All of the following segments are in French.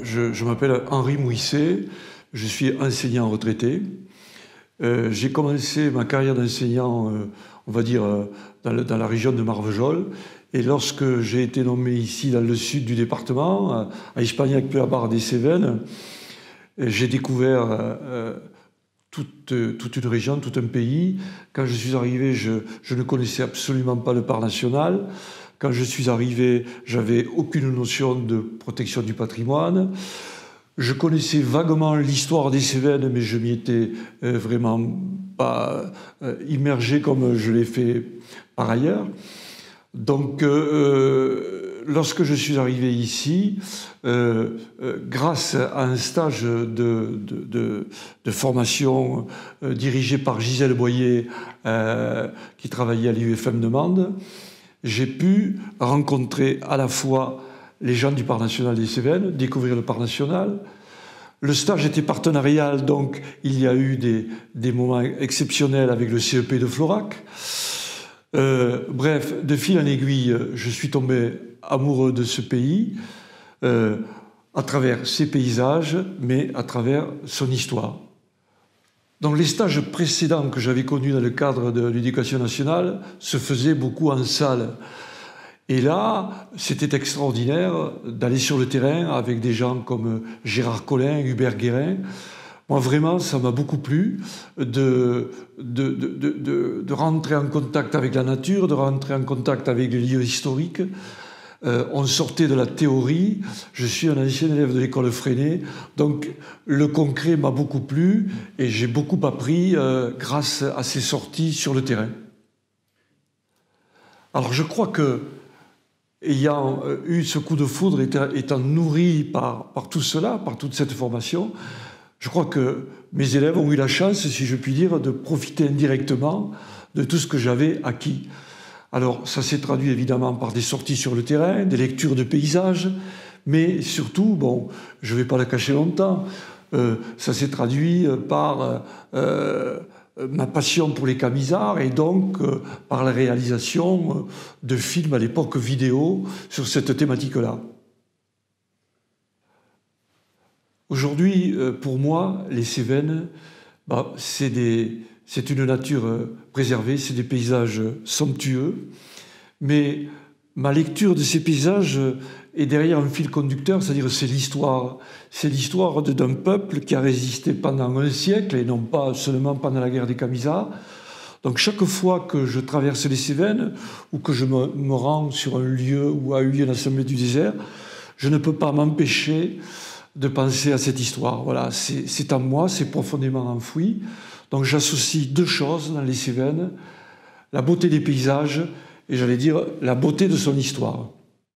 Je m'appelle Henri Mouisset, je suis enseignant retraité. J'ai commencé ma carrière d'enseignant, on va dire, dans la région de Marvejols. Et lorsque j'ai été nommé ici, dans le sud du département, à Ispagnac-Peabar des Cévennes, j'ai découvert toute une région, tout un pays. Quand je suis arrivé, je ne connaissais absolument pas le parc national. Quand je suis arrivé, j'avais aucune notion de protection du patrimoine. Je connaissais vaguement l'histoire des Cévennes, mais je m'y étais vraiment pas immergé comme je l'ai fait par ailleurs. Donc, lorsque je suis arrivé ici, grâce à un stage de formation dirigé par Gisèle Boyer, qui travaillait à l'IUFM de Mende, j'ai pu rencontrer à la fois les gens du Parc national des Cévennes, découvrir le Parc national. Le stage était partenarial, donc il y a eu des moments exceptionnels avec le CEP de Florac. Bref, de fil en aiguille, je suis tombé amoureux de ce pays, à travers ses paysages, mais à travers son histoire. Dans les stages précédents que j'avais connus dans le cadre de l'éducation nationale se faisaient beaucoup en salle. Et là, c'était extraordinaire d'aller sur le terrain avec des gens comme Gérard Collin, Hubert Guérin. Moi, vraiment, ça m'a beaucoup plu de rentrer en contact avec la nature, de rentrer en contact avec les lieux historiques. On sortait de la théorie. Je suis un ancien élève de l'école Freinet, donc le concret m'a beaucoup plu et j'ai beaucoup appris grâce à ces sorties sur le terrain. Alors je crois que, ayant eu ce coup de foudre, étant nourri par tout cela, par toute cette formation, je crois que mes élèves ont eu la chance, si je puis dire, de profiter indirectement de tout ce que j'avais acquis. Alors, ça s'est traduit évidemment par des sorties sur le terrain, des lectures de paysages, mais surtout, bon, je ne vais pas le cacher longtemps, ça s'est traduit par ma passion pour les camisards et donc par la réalisation de films à l'époque vidéo sur cette thématique-là. Aujourd'hui, pour moi, les Cévennes, c'est une nature préservée, c'est des paysages somptueux, mais ma lecture de ces paysages est derrière un fil conducteur, c'est-à-dire c'est l'histoire. C'est l'histoire d'un peuple qui a résisté pendant un siècle et non pas seulement pendant la guerre des Camisards. Donc chaque fois que je traverse les Cévennes ou que je me rends sur un lieu où a eu lieu l'Assemblée du désert, je ne peux pas m'empêcher de penser à cette histoire. Voilà, c'est en moi, c'est profondément enfoui. Donc j'associe deux choses dans les Cévennes, la beauté des paysages et, j'allais dire, la beauté de son histoire.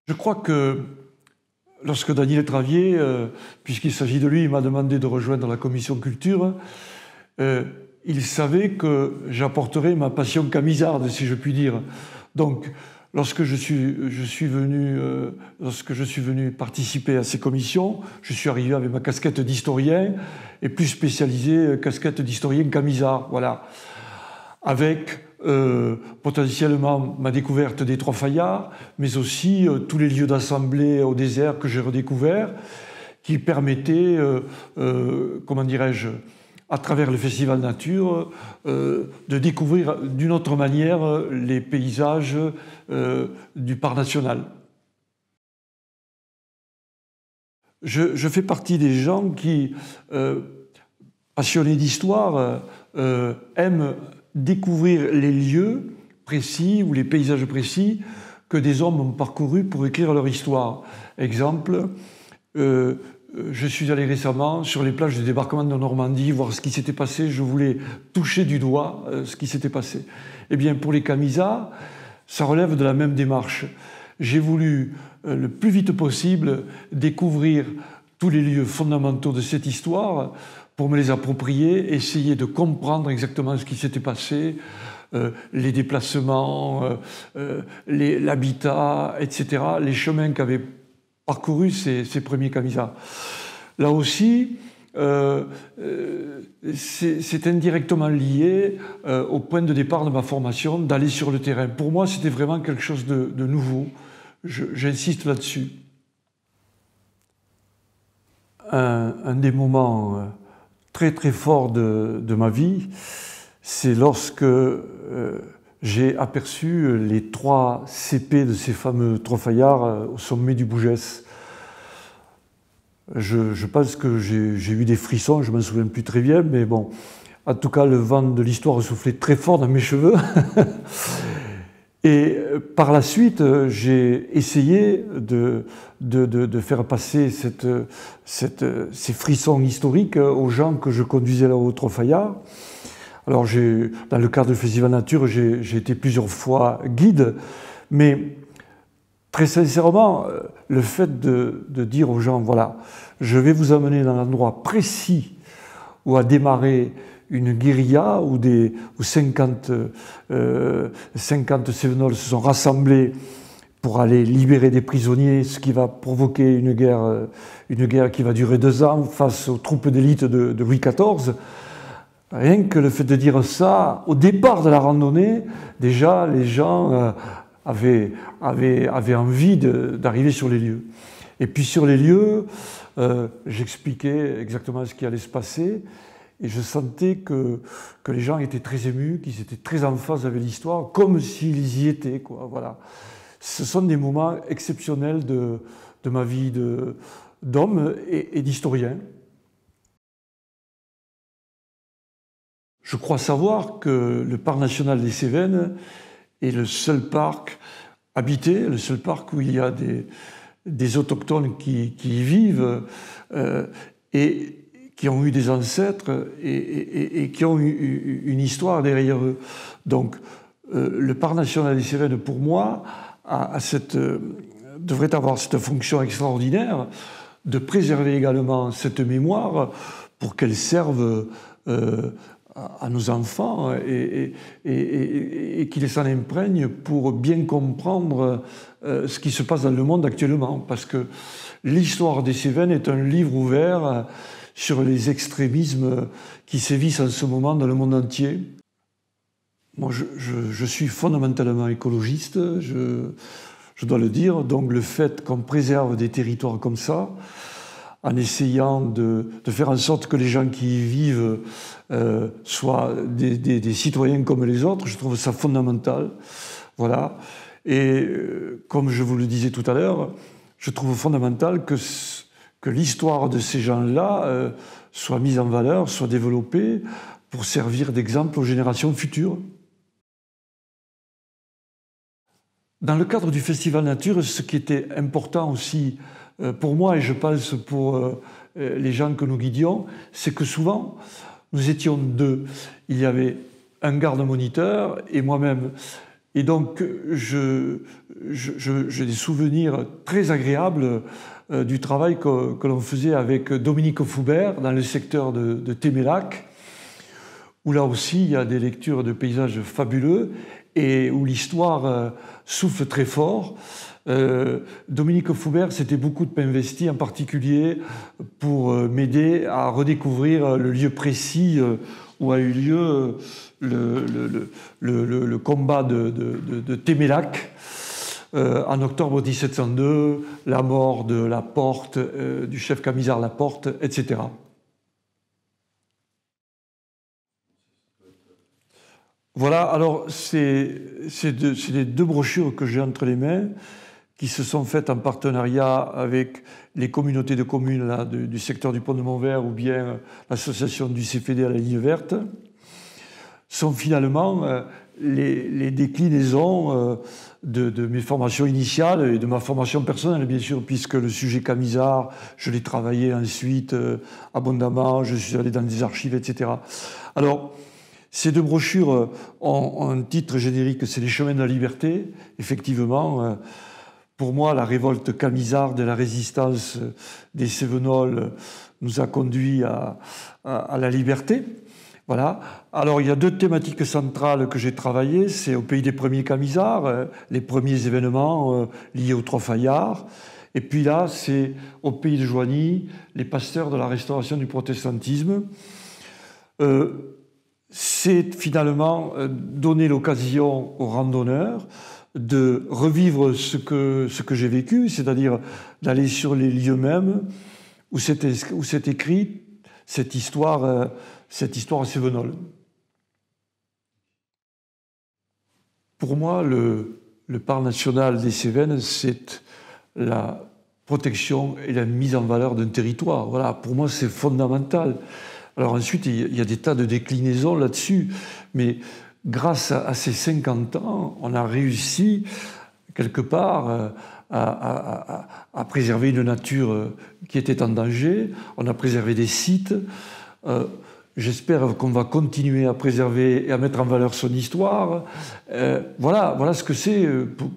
Je crois que lorsque Daniel Travier, puisqu'il s'agit de lui, il m'a demandé de rejoindre la commission culture, il savait que j'apporterais ma passion camisarde, si je puis dire. Donc, lorsque je suis venu participer à ces commissions, je suis arrivé avec ma casquette d'historien et plus spécialisé casquette d'historien camisard, voilà, avec potentiellement ma découverte des Trois Fayards, mais aussi tous les lieux d'assemblée au désert que j'ai redécouverts, qui permettaient, comment dirais-je, à travers le Festival Nature, de découvrir d'une autre manière les paysages du Parc national. Je fais partie des gens qui, passionnés d'histoire, aiment découvrir les lieux précis ou les paysages précis que des hommes ont parcourus pour écrire leur histoire. Exemple, je suis allé récemment sur les plages du débarquement de Normandie voir ce qui s'était passé. Je voulais toucher du doigt ce qui s'était passé. Eh bien, pour les Camisards, ça relève de la même démarche. J'ai voulu, le plus vite possible, découvrir tous les lieux fondamentaux de cette histoire pour me les approprier, essayer de comprendre exactement ce qui s'était passé, les déplacements, l'habitat, etc., les chemins qu'avaient parcouru ces premiers Camisards. Là aussi, c'est indirectement lié au point de départ de ma formation, d'aller sur le terrain. Pour moi, c'était vraiment quelque chose de nouveau. J'insiste là-dessus. un des moments très très forts de ma vie, c'est lorsque j'ai aperçu les 3 CP de ces fameux Trofayards au sommet du Bougès. Je pense que j'ai eu des frissons, je ne m'en souviens plus très bien, mais bon, en tout cas, le vent de l'histoire soufflait très fort dans mes cheveux. Et par la suite, j'ai essayé de faire passer ces frissons historiques aux gens que je conduisais là au Trofayard. Alors, dans le cadre du Festival Nature, j'ai été plusieurs fois guide, mais très sincèrement, le fait de dire aux gens, voilà, je vais vous amener dans l'endroit précis où a démarré une guérilla où 50 Cévenols se sont rassemblés pour aller libérer des prisonniers, ce qui va provoquer une guerre qui va durer 2 ans face aux troupes d'élite de Louis XIV. Rien que le fait de dire ça, au départ de la randonnée, déjà les gens avaient envie d'arriver sur les lieux. Et puis sur les lieux, j'expliquais exactement ce qui allait se passer. Et je sentais que les gens étaient très émus, qu'ils étaient très en phase avec l'histoire, comme s'ils y étaient, quoi. Voilà. Ce sont des moments exceptionnels de ma vie d'homme et d'historien. Je crois savoir que le parc national des Cévennes est le seul parc habité, le seul parc où il y a des autochtones qui y vivent et qui ont eu des ancêtres et qui ont eu une histoire derrière eux. Donc, le parc national des Cévennes, pour moi, devrait avoir cette fonction extraordinaire de préserver également cette mémoire pour qu'elle serve à nos enfants et qu'ils s'en imprègnent pour bien comprendre ce qui se passe dans le monde actuellement. Parce que l'histoire des Cévennes est un livre ouvert sur les extrémismes qui sévissent en ce moment dans le monde entier. Moi, je suis fondamentalement écologiste, je dois le dire. Donc le fait qu'on préserve des territoires comme ça, en essayant de faire en sorte que les gens qui y vivent soient des citoyens comme les autres, je trouve ça fondamental. Voilà. Et comme je vous le disais tout à l'heure, je trouve fondamental que l'histoire de ces gens-là soit mise en valeur, soit développée pour servir d'exemple aux générations futures. Dans le cadre du Festival Nature, ce qui était important aussi pour moi, et je pense pour les gens que nous guidions, c'est que souvent, nous étions 2. Il y avait un garde-moniteur et moi-même. Et donc, j'ai des souvenirs très agréables du travail que l'on faisait avec Dominique Foubert dans le secteur de Témélac, où là aussi, il y a des lectures de paysages fabuleux et où l'histoire souffle très fort. Dominique Foubert s'était beaucoup investi, en particulier pour m'aider à redécouvrir le lieu précis où a eu lieu le combat de Témélac en octobre 1702, la mort de Laporte, du chef camisard Laporte, etc. Voilà, alors c'est les 2 brochures que j'ai entre les mains, qui se sont faites en partenariat avec les communautés de communes là, du secteur du Pont de Montvert ou bien l'association du CFD à la Ligne Verte, sont finalement les déclinaisons de mes formations initiales et de ma formation personnelle, bien sûr, puisque le sujet camisard, je l'ai travaillé ensuite abondamment, je suis allé dans des archives, etc. Alors, ces 2 brochures ont un titre générique, c'est Les chemins de la liberté, effectivement. Pour moi, la révolte camisarde et la résistance des Cévenols nous a conduits à la liberté. Voilà. Alors, il y a 2 thématiques centrales que j'ai travaillées. C'est au pays des premiers camisards, les premiers événements liés au Trofayard. Et puis là, c'est au pays de Joigny, les pasteurs de la restauration du protestantisme. C'est finalement donner l'occasion aux randonneurs de revivre ce que j'ai vécu, c'est-à-dire d'aller sur les lieux mêmes où c'est écrit cette histoire cévenole. Pour moi, le parc national des Cévennes, c'est la protection et la mise en valeur d'un territoire. Voilà, pour moi, c'est fondamental. Alors ensuite, il y a des tas de déclinaisons là-dessus, mais grâce à ces 50 ans, on a réussi, quelque part, à préserver une nature qui était en danger, on a préservé des sites. J'espère qu'on va continuer à préserver et à mettre en valeur son histoire. Voilà ce que c'est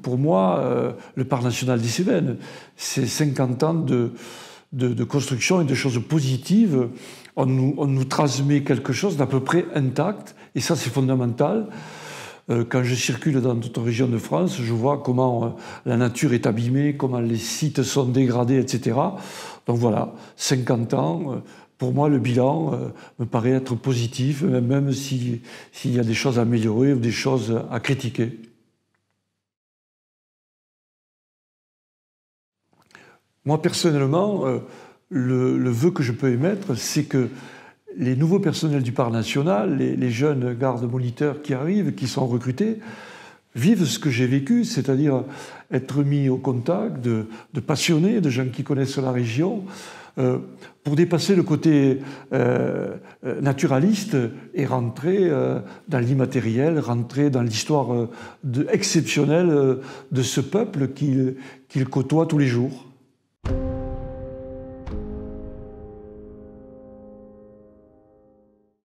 pour moi le parc national des Cévennes. C'est 50 ans de construction et de choses positives. On nous transmet quelque chose d'à peu près intact, et ça c'est fondamental. Quand je circule dans d'autres régions de France, je vois comment la nature est abîmée, comment les sites sont dégradés, etc. Donc voilà, 50 ans, pour moi le bilan me paraît être positif, même s'il y a des choses à améliorer ou des choses à critiquer. Moi personnellement, le vœu que je peux émettre, c'est que les nouveaux personnels du parc national, les jeunes gardes moniteurs qui arrivent, qui sont recrutés, vivent ce que j'ai vécu, c'est-à-dire être mis au contact de passionnés, de gens qui connaissent la région, pour dépasser le côté naturaliste et rentrer dans l'immatériel, rentrer dans l'histoire exceptionnelle de ce peuple qu'ils côtoient tous les jours.